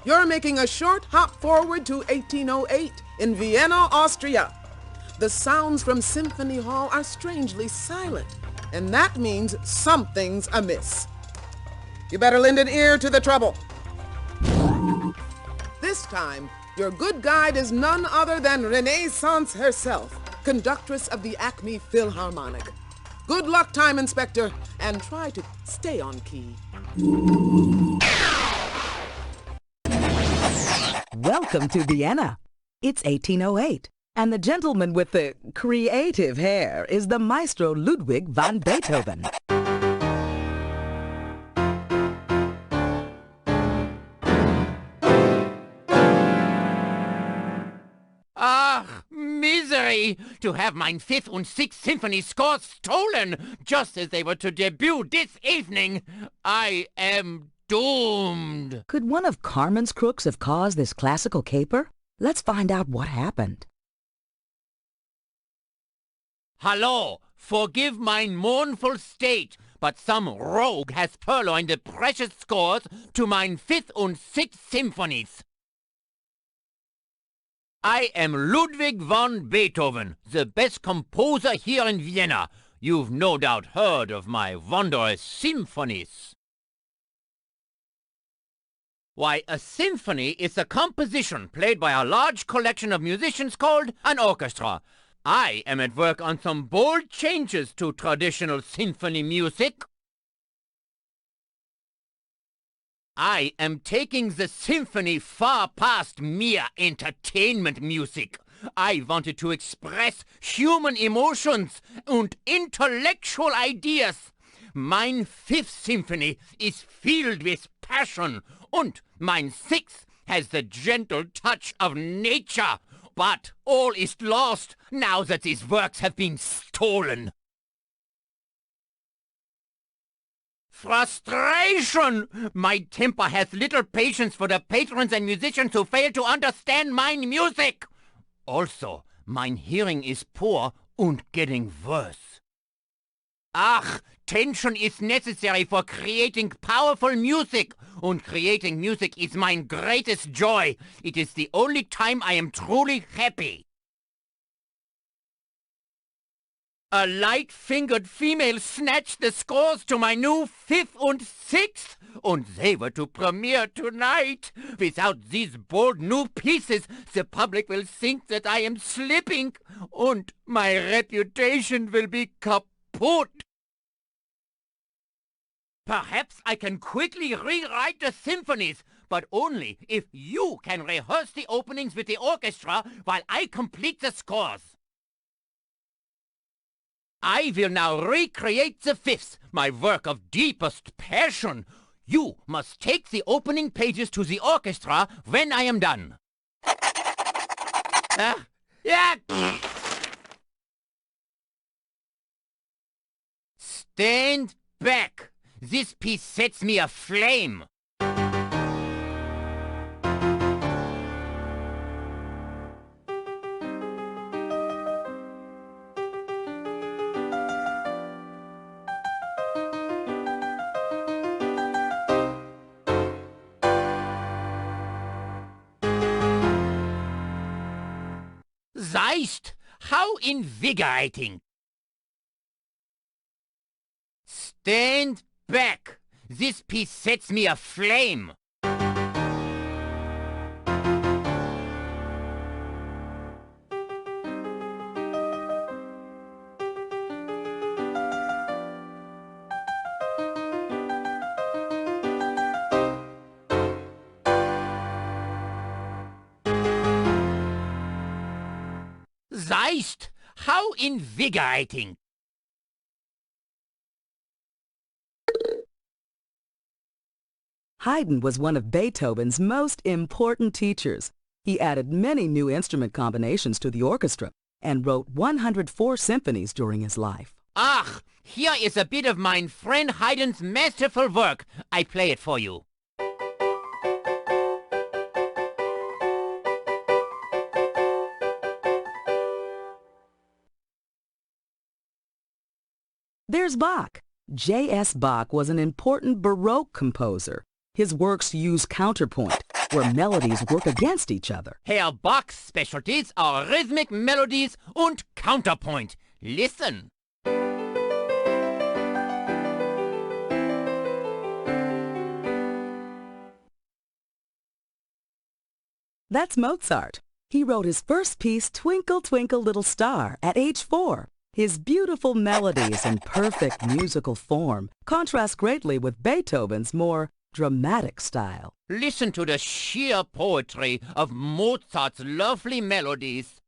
You're making a short hop forward to 1808 in Vienna, Austria. The sounds from Symphony Hall are strangely silent, and that means something's amiss. You better lend an ear to the trouble. This time, your good guide is none other than Renaissance herself, conductress of the Acme Philharmonic. Good luck, time inspector, and try to stay on key. Welcome to Vienna. It's 1808, and the gentleman with the creative hair is the maestro Ludwig van Beethoven. Ach, misery! To have mine 5th and 6th symphony scores stolen just as they were to debut this evening. I am doomed. Could one of Carmen's crooks have caused this classical caper? Let's find out what happened. Hallo, forgive mine mournful state, but some rogue has purloined the precious scores to mine 5th and 6th symphonies. I am Ludwig van Beethoven, the best composer here in Vienna. You've no doubt heard of my wondrous symphonies. Why, a symphony is a composition played by a large collection of musicians called an orchestra. I am at work on some bold changes to traditional symphony music. I am taking the symphony far past mere entertainment music. I wanted to express human emotions and intellectual ideas. Mine 5th symphony is filled with passion, and mine 6th has the gentle touch of nature. But all is lost now that these works have been stolen. Frustration! My temper has little patience for the patrons and musicians who fail to understand mine music. Also, mine hearing is poor and getting worse. Ach, tension is necessary for creating powerful music, and creating music is mine greatest joy. It is the only time I am truly happy. A light-fingered female snatched the scores to my new 5th and 6th, and they were to premiere tonight. Without these bold new pieces, the public will think that I am slipping, and my reputation will be kaput. Perhaps I can quickly rewrite the symphonies, but only if you can rehearse the openings with the orchestra while I complete the scores. I will now recreate the 5th, my work of deepest passion. You must take the opening pages to the orchestra when I am done. Stand back. This piece sets me aflame. Zeist! How invigorating! Stand back! This piece sets me aflame! Zeist! How invigorating! Haydn was one of Beethoven's most important teachers. He added many new instrument combinations to the orchestra and wrote 104 symphonies during his life. Ach, here is a bit of mine friend Haydn's masterful work. I play it for you. There's Bach. J.S. Bach was an important Baroque composer. His works use counterpoint, where melodies work against each other. Herr Bach's specialties are rhythmic melodies und counterpoint. Listen. That's Mozart. He wrote his first piece, Twinkle, Twinkle, Little Star, at age 4. His beautiful melodies and perfect musical form contrast greatly with Beethoven's more dramatic style. Listen to the sheer poetry of Mozart's lovely melodies.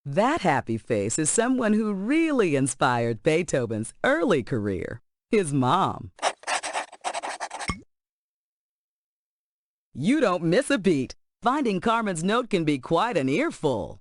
That happy face is someone who really inspired Beethoven's early career, his mom. You don't miss a beat. Finding Carmen's note can be quite an earful.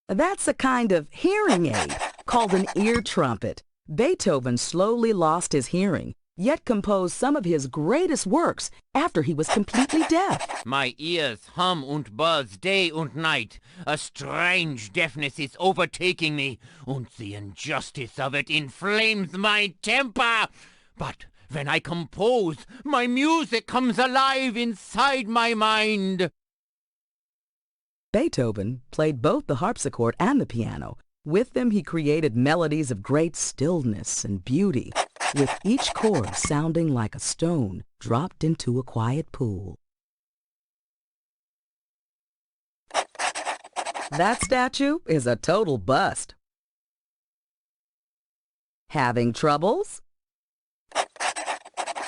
That's a kind of hearing aid called an ear trumpet. Beethoven slowly lost his hearing, yet composed some of his greatest works after he was completely deaf. My ears hum und buzz day and night. A strange deafness is overtaking me, and the injustice of it inflames my temper. But when I compose, my music comes alive inside my mind. Beethoven played both the harpsichord and the piano. With them he created melodies of great stillness and beauty, with each chord sounding like a stone dropped into a quiet pool. That statue is a total bust. Having troubles?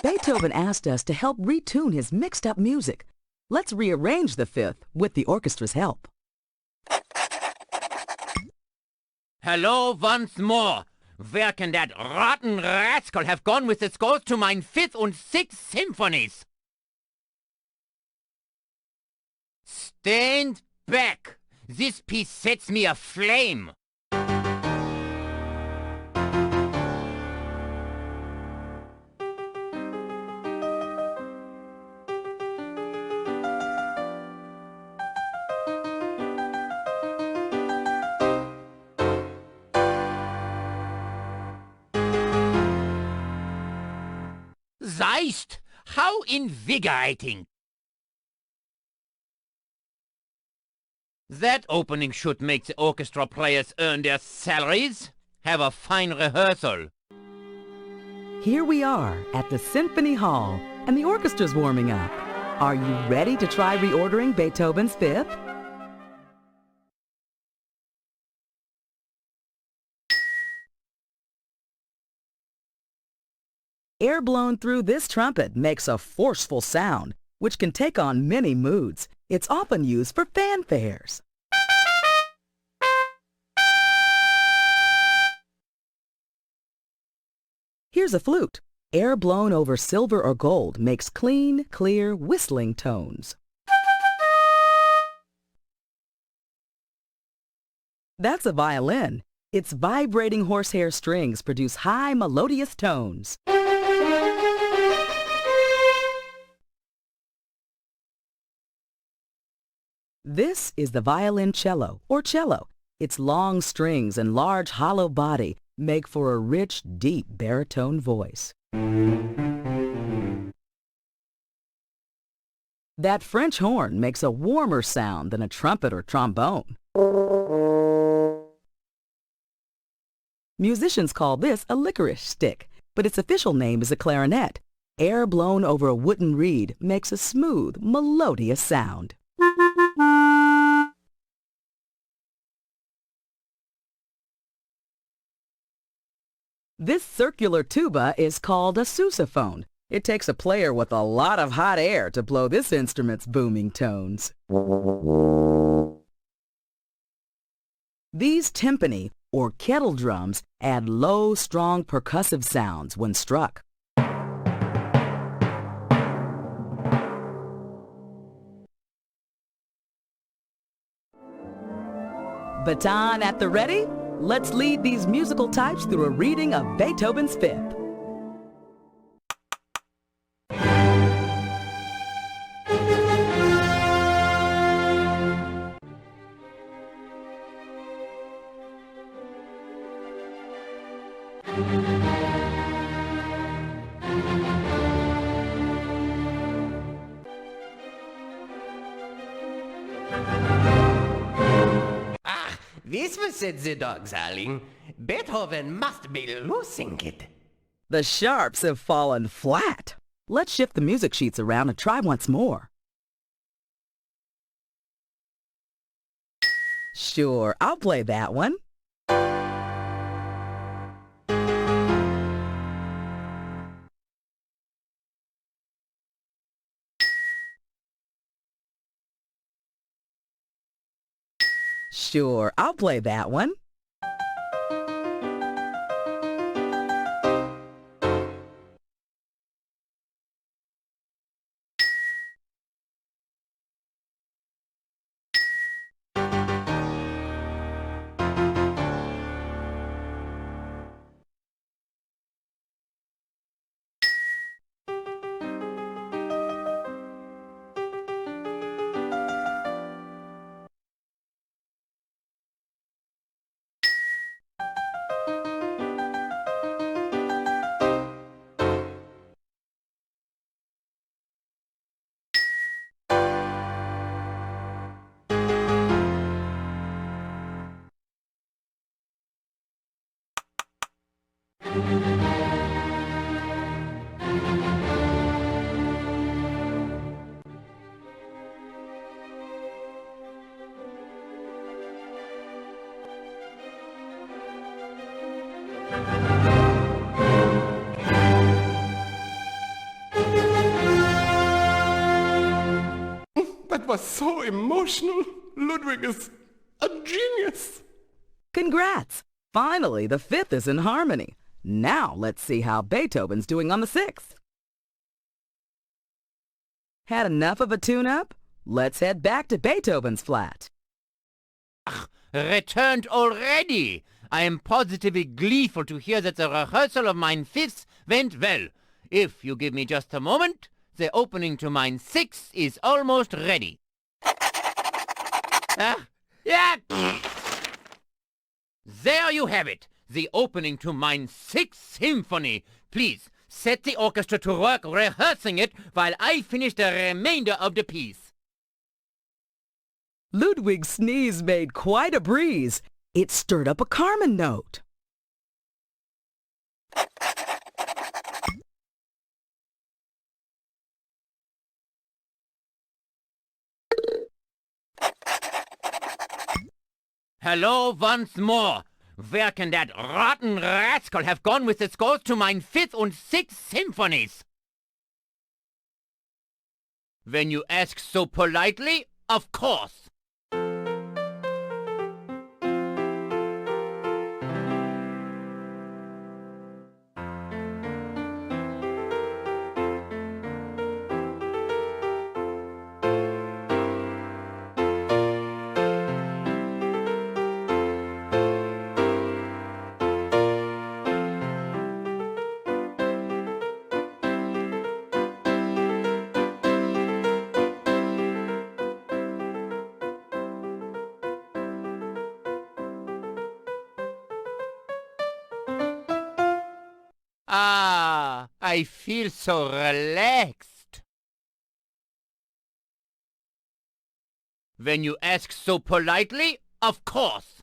Beethoven asked us to help retune his mixed-up music. Let's rearrange the fifth with the orchestra's help. Hello once more. Where can that rotten rascal have gone with the scores to mine 5th and 6th symphonies? Stand back! This piece sets me aflame! Zeist! How invigorating! That opening should make the orchestra players earn their salaries. Have a fine rehearsal. Here we are at the Symphony Hall, and the orchestra's warming up. Are you ready to try reordering Beethoven's Fifth? Air blown through this trumpet makes a forceful sound, which can take on many moods. It's often used for fanfares. Here's a flute. Air blown over silver or gold makes clean, clear, whistling tones. That's a violin. Its vibrating horsehair strings produce high, melodious tones. This is the violoncello, or cello. Its long strings and large hollow body make for a rich, deep baritone voice. That French horn makes a warmer sound than a trumpet or trombone. Musicians call this a licorice stick, but its official name is a clarinet. Air blown over a wooden reed makes a smooth, melodious sound. This circular tuba is called a sousaphone. It takes a player with a lot of hot air to blow this instrument's booming tones. These timpani, or kettle drums, add low, strong percussive sounds when struck. Baton at the ready? Let's lead these musical types through a reading of Beethoven's Fifth. Christmas, said the dog, darling. Beethoven must be losing it. The sharps have fallen flat. Let's shift the music sheets around and try once more. Sure, I'll play that one. Sure, I'll play that one. That was so emotional. Ludwig is a genius. Congrats! Finally, the fifth is in harmony. Now let's see how Beethoven's doing on the sixth. Had enough of a tune-up? Let's head back to Beethoven's flat. Returned already! I am positively gleeful to hear that the rehearsal of mine fifth went well. If you give me just a moment, the opening to mine sixth is almost ready. Yeah! There you have it, the opening to mine sixth symphony. Please, set the orchestra to work rehearsing it while I finish the remainder of the piece. Ludwig's sneeze made quite a breeze. It stirred up a Carmen note. Hello once more. Where can that rotten rascal have gone with the scores to mine fifth and sixth symphonies? When you ask so politely, of course. Ah, I feel so relaxed. When you ask so politely, of course.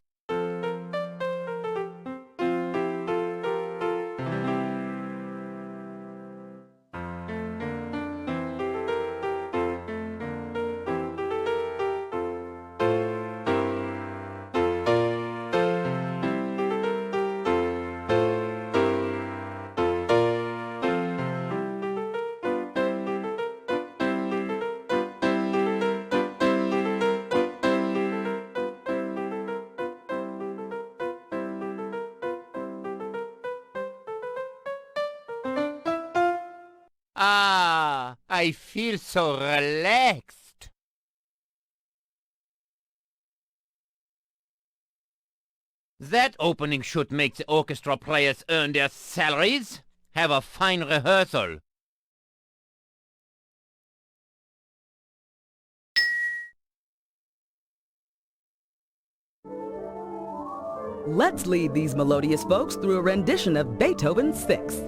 Ah, I feel so relaxed. That opening should make the orchestra players earn their salaries. Have a fine rehearsal. Let's lead these melodious folks through a rendition of Beethoven's Sixth.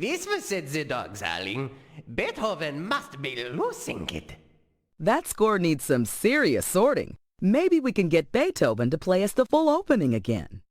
Wismar, said the dog, darling. Beethoven must be losing it. That score needs some serious sorting. Maybe we can get Beethoven to play us the full opening again.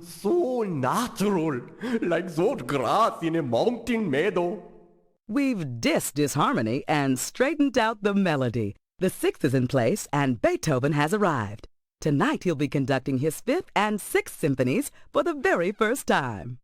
So natural, like that grass in a mountain meadow. We've dissed disharmony and straightened out the melody. The sixth is in place and Beethoven has arrived. Tonight he'll be conducting his fifth and sixth symphonies for the very first time.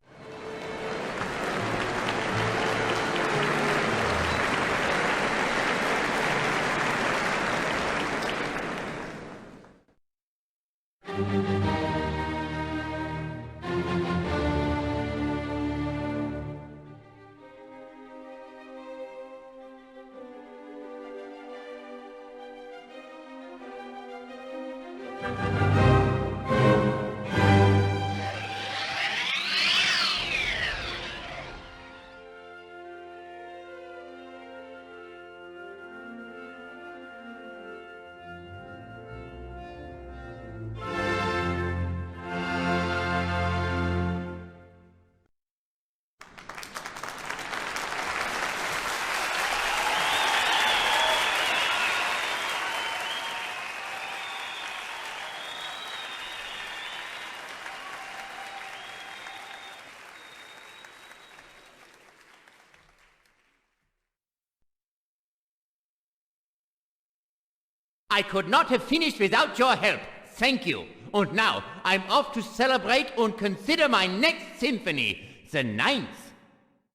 I could not have finished without your help. Thank you. And now I'm off to celebrate and consider my next symphony, the ninth.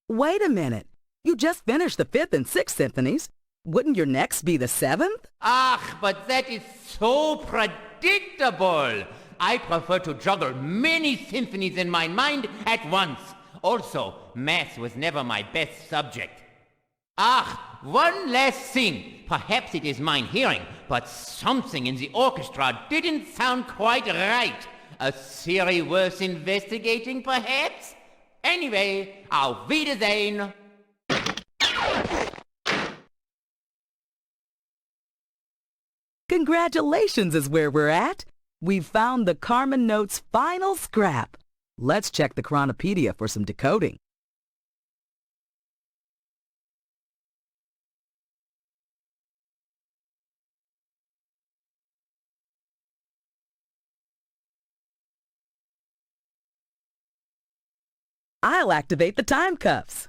Wait a minute. You just finished the fifth and sixth symphonies. Wouldn't your next be the seventh? Ah, but that is so predictable. I prefer to juggle many symphonies in my mind at once. Also, math was never my best subject. Ah, one last thing. Perhaps it is mine hearing, but something in the orchestra didn't sound quite right. A theory worth investigating, perhaps? Anyway, auf Wiedersehen. Congratulations is where we're at. We've found the Carmen note's final scrap. Let's check the Chronopedia for some decoding. I'll activate the time cuffs.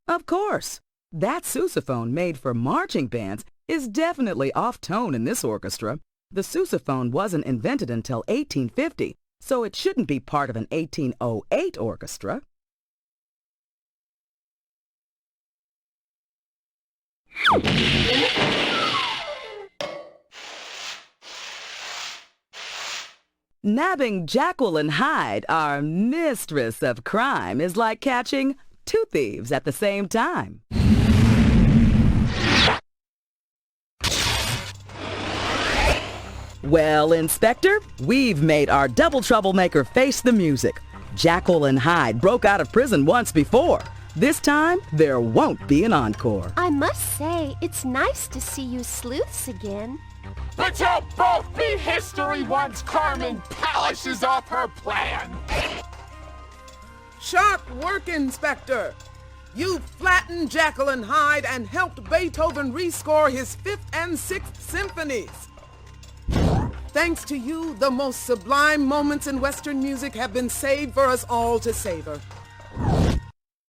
Of course. That sousaphone made for marching bands is definitely off-tone in this orchestra. The sousaphone wasn't invented until 1850, so it shouldn't be part of an 1808 orchestra. Nabbing Jacqueline Hyde, our mistress of crime, is like catching two thieves at the same time. Well, Inspector, we've made our double troublemaker face the music. Jacqueline Hyde broke out of prison once before. This time, there won't be an encore. I must say, it's nice to see you sleuths again. But you'll both be history once Carmen polishes off her plan. Sharp work, Inspector. You flattened Jacqueline Hyde and helped Beethoven rescore his 5th and 6th symphonies. Thanks to you, the most sublime moments in Western music have been saved for us all to savor.